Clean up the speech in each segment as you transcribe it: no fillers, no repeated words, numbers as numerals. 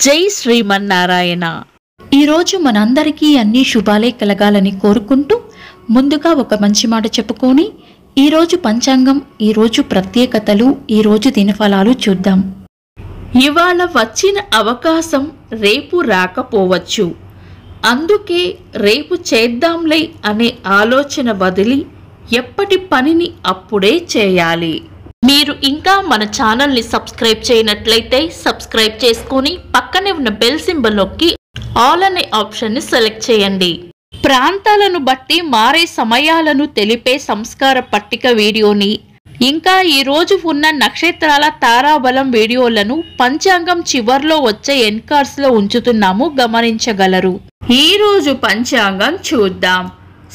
జై శ్రీమన్నారాయణ. ఈరోజు మనందరికీ అన్ని శుభాలే కలగాలని కోరుకుంటూ ముందుగా ఒక మంచి మాట చెప్పుకొని ఈరోజు పంచాంగం, ఈరోజు ప్రత్యేకతలు, ఈరోజు దినఫలాలు చూద్దాం. ఇవాళ వచ్చిన అవకాశం రేపు రాకపోవచ్చు. అందుకే రేపు చేద్దాంలే అనే ఆలోచన వదిలి ఎప్పటి పనిని అప్పుడే చేయాలి. మీరు ఇంకా మన ఛానల్ని సబ్స్క్రైబ్ చేయనట్లయితే సబ్స్క్రైబ్ చేసుకొని పక్కనే ఉన్న బెల్ సింబల్ నొక్కి ఆల్ అనే ఆప్షన్ని సెలెక్ట్ చేయండి. ప్రాంతాలను బట్టి మారే సమయాలను తెలిపే సంస్కార పట్టిక వీడియోని, ఇంకా ఈరోజు ఉన్న నక్షత్రాల తారాబలం వీడియోలను పంచాంగం చివర్లో వచ్చే ఎన్కార్స్లో ఉంచుతున్నాము, గమనించగలరు. ఈరోజు పంచాంగం చూద్దాం.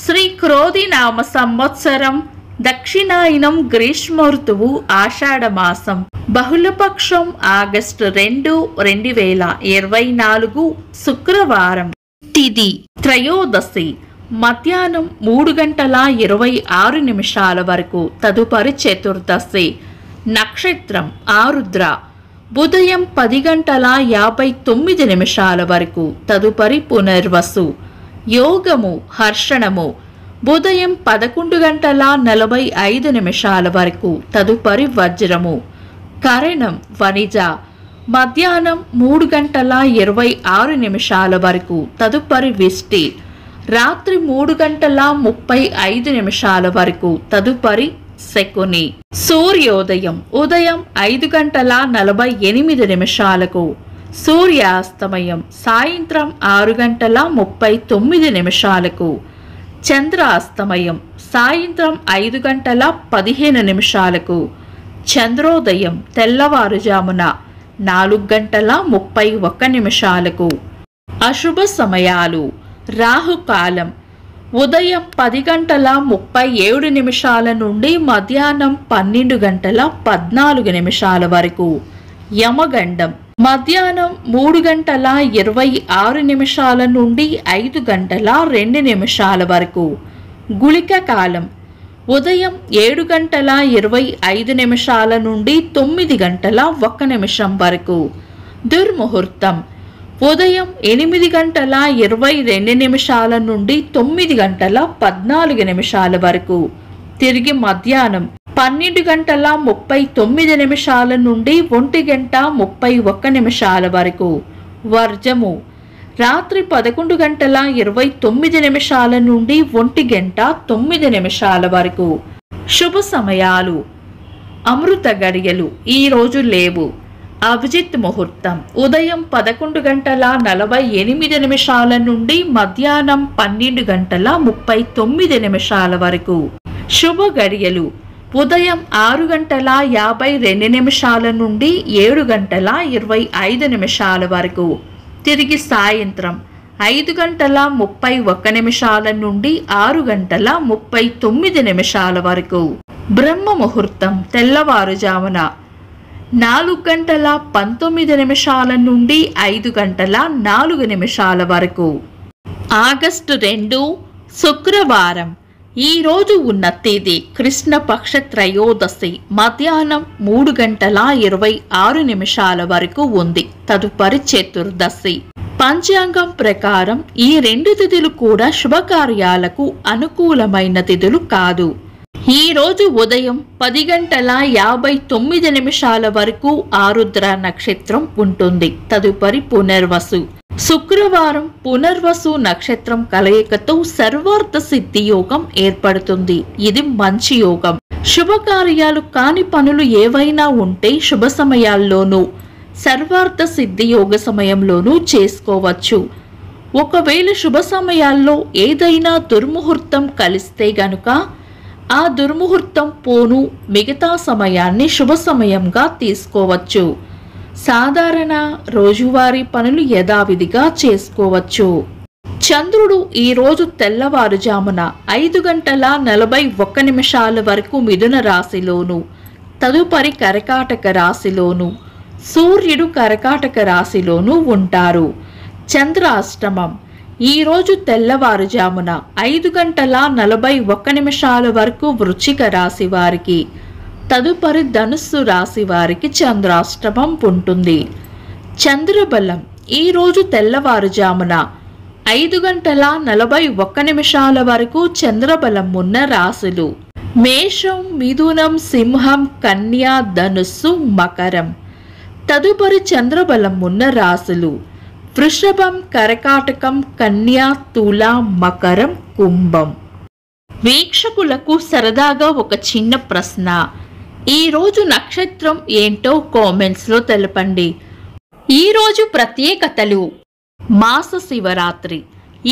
శ్రీ క్రోధి నామ సంవత్సరం, దక్షిణాయనం, గ్రీష్మ ఋతువు, ఆషాఢ మాసం, బహుళపక్షం, ఆగస్టు 2, 2024, శుక్రవారం. తిథి త్రయోదశి, మధ్యాహ్నం 3:26 వరకు. తదుపరి చతుర్దశి. నక్షత్రం ఆరుద్ర, ఉదయం 10:59 వరకు. తదుపరి పునర్వసు. యోగము హర్షణము, ఉదయం 11:45 వరకు. తదుపరి వజ్రము. కరణం వనిజ, మధ్యాహ్నం 3:26 వరకు. తదుపరి విష్టి. రాత్రి 3:35 వరకు. తదుపరి శకుని. సూర్యోదయం ఉదయం 5:48. సూర్యాస్తమయం సాయంత్రం 6:39. చంద్రాస్తమయం సాయంత్రం 5:15. చంద్రోదయం తెల్లవారుజామున 4:31. అశుభ సమయాలు. రాహుకాలం ఉదయం 10:37 నుండి మధ్యాహ్నం 12:14 వరకు. యమగండం మధ్యాహ్నం 3:26 నుండి 5:02 వరకు. గుళిక కాలం ఉదయం 7:25 నుండి 9:01 వరకు. దుర్ముహూర్తం ఉదయం 8:22 నుండి 9:14 వరకు. తిరిగి మధ్యాహ్నం 12:39 నుండి 1:31 వరకు. వర్జము రాత్రి 11:29 నుండి 1:09 వరకు. శుభ సమయాలు. అమృత గడియలు ఈరోజు లేవు. అభిజిత్ ముహూర్తం ఉదయం 11:48 నుండి మధ్యాహ్నం 12:39 వరకు. శుభ గడియలు ఉదయం 6:52 నుండి 7:25 వరకు. తిరిగి సాయంత్రం 5:31 నుండి 6:39 వరకు. బ్రహ్మ ముహూర్తం తెల్లవారుజామున 4:19 నుండి 5:04 వరకు. ఆగస్టు 2, శుక్రవారం. ఈ రోజు ఉన్న తేదీ కృష్ణపక్ష త్రయోదశి, మధ్యాహ్నం 3:26 వరకు ఉంది. తదుపరి చతుర్దశి. పంచాంగం ప్రకారం ఈ రెండు తిథులు కూడా శుభకార్యాలకు అనుకూలమైన తిథులు కాదు. ఈ రోజు ఉదయం 10:59 వరకు ఆరుద్ర నక్షత్రం ఉంటుంది. తదుపరి పునర్వసు. శుక్రవారం పునర్వసు నక్షత్రం కలయికతో సర్వార్థ సిద్ధి యోగం ఏర్పడుతుంది. ఇది మంచి యోగం. శుభకార్యాలు కాని పనులు ఏవైనా ఉంటే శుభ సమయాల్లోనూ సర్వార్థ సిద్ధి యోగ సమయంలోనూ చేసుకోవచ్చు. ఒకవేళ శుభ సమయాల్లో ఏదైనా దుర్ముహూర్తం కలిస్తే గనుక ఆ దుర్ముహూర్తం పోను మిగతా సమయాన్ని శుభ సమయంగా తీసుకోవచ్చు. సాధారణ రోజువారీ పనులు యథావిధిగా చేసుకోవచ్చు. చంద్రుడు ఈరోజు తెల్లవారుజామున 5:41 వరకు మిథున రాశిలోను, తదుపరి కర్కాటక రాశిలోను, సూర్యుడు కర్కాటక రాశిలోను ఉంటారు. చంద్రాష్టమం ఈరోజు తెల్లవారుజామున 5:41 వరకు వృశ్చిక రాశి వారికి, తదుపరి ధనుస్సు రాశి వారికి చంద్రాష్టమం ఉంటుంది. చంద్రబలం ఈరోజు తెల్లవారుజామున 5:41 వరకు చంద్రబలం ఉన్న రాశులు: మేషం, మిథునం, సింహం, కన్య, ధనుస్సు, మకరం. తదుపరి చంద్రబలం ఉన్న రాశులు: వృషభం, కర్కాటకం, కన్య, తుల, మకరం, కుంభం. వీక్షకులకు సరదాగా ఒక చిన్న ప్రశ్న. ఈరోజు నక్షత్రం ఏంటో కామెంట్స్లో తెలపండి. ఈరోజు ప్రత్యేకతలు: మాస శివరాత్రి.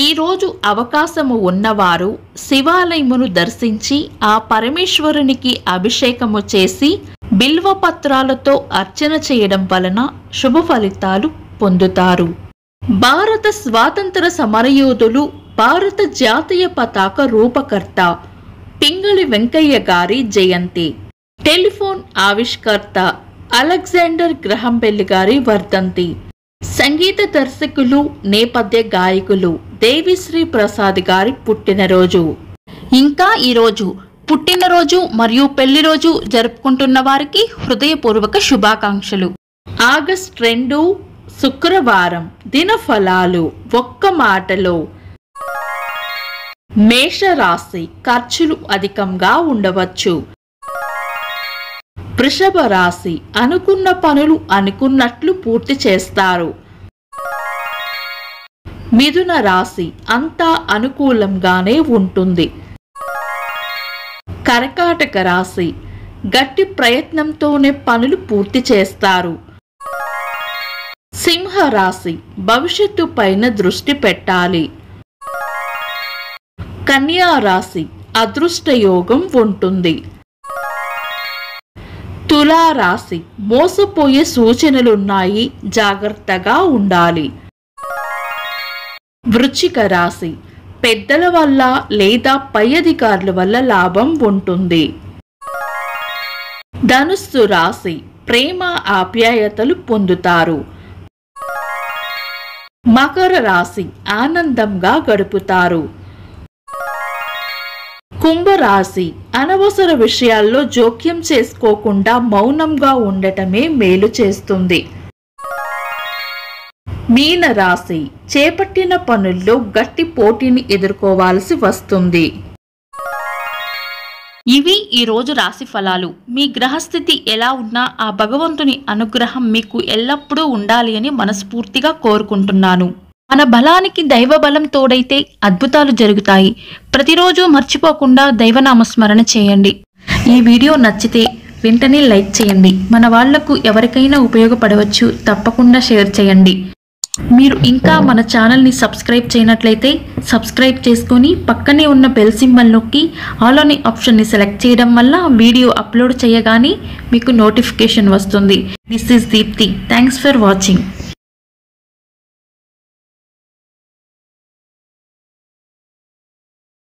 ఈరోజు అవకాశము ఉన్నవారు శివాలయమును దర్శించి ఆ పరమేశ్వరునికి అభిషేకము చేసి బిల్వపత్రాలతో అర్చన చేయడం వలన శుభ ఫలితాలు పొందుతారు. భారత స్వాతంత్ర సమరయోధులు, భారత జాతీయ పతాక రూపకర్త పింగళి వెంకయ్య గారి జయంతి. టెలిఫోన్ ఆవిష్కర్త అలెగ్జాండర్ గ్రహం బెల్ గారి వర్ధంతి. సంగీత దర్శకులు, నేపథ్య గాయకులు దేవిశ్రీ ప్రసాద్ గారి పుట్టినరోజు. ఇంకా ఈరోజు పుట్టినరోజు మరియు పెళ్లి రోజు జరుపుకుంటున్న వారికి హృదయపూర్వక శుభాకాంక్షలు. ఆగస్టు 2 శుక్రవారం. దినఫలాలు ఒక్క మాటలో: మేషరాశి, ఖర్చులు అధికంగా ఉండవచ్చు. వృషభ రాశి, అనుకున్న పనులు అనుకున్నట్లు పూర్తి చేస్తారు. మిథున రాశి, అంతా అనుకూలంగానే ఉంటుంది. కర్కాటక రాశి, గట్టి ప్రయత్నంతోనే పనులు పూర్తి చేస్తారు. సింహ రాశి, భవిష్యత్తు పైన దృష్టి పెట్టాలి. కన్యా రాశి, అదృష్ట యోగం ఉంటుంది. తులా రాశి, మోసపోయే సూచనలున్నాయి, జాగ్రత్తగా ఉండాలి. వృశ్చిక రాశి, పెద్దల వల్ల లేదా పై అధికారుల వల్ల లాభం ఉంటుంది. ధనుస్సు రాశి, ప్రేమ ఆప్యాయతలు పొందుతారు. మకర రాశి, ఆనందంగా గడుపుతారు. కుంభరాశి, అనవసర విషయాల్లో జోక్యం చేసుకోకుండా మౌనంగా ఉండటమే మేలు చేస్తుంది. మీన రాశి, చేపట్టిన పనుల్లో గట్టి పోటీని ఎదుర్కోవాల్సి వస్తుంది. ఇవి ఈరోజు రాశి ఫలాలు. మీ గ్రహస్థితి ఎలా ఉన్నా ఆ భగవంతుని అనుగ్రహం మీకు ఎల్లప్పుడూ ఉండాలి అని మనస్ఫూర్తిగా కోరుకుంటున్నాను. మన బలానికి దైవ బలం తోడైతే అద్భుతాలు జరుగుతాయి. ప్రతిరోజు మర్చిపోకుండా దైవనామస్మరణ చేయండి. ఈ వీడియో నచ్చితే వెంటనే లైక్ చేయండి. మన వాళ్లకు ఎవరికైనా ఉపయోగపడవచ్చు. తప్పకుండా షేర్ చేయండి. మీరు ఇంకా మన ఛానల్ని సబ్స్క్రైబ్ చేయనట్లయితే సబ్స్క్రైబ్ చేసుకొని పక్కనే ఉన్న బెల్ సింబల్ నొక్కి ఆల్ అనే ఆప్షన్ని సెలెక్ట్ చేయడం వల్ల వీడియో అప్లోడ్ చేయగానే మీకు నోటిఫికేషన్ వస్తుంది. This is Deepti. Thanks for watching.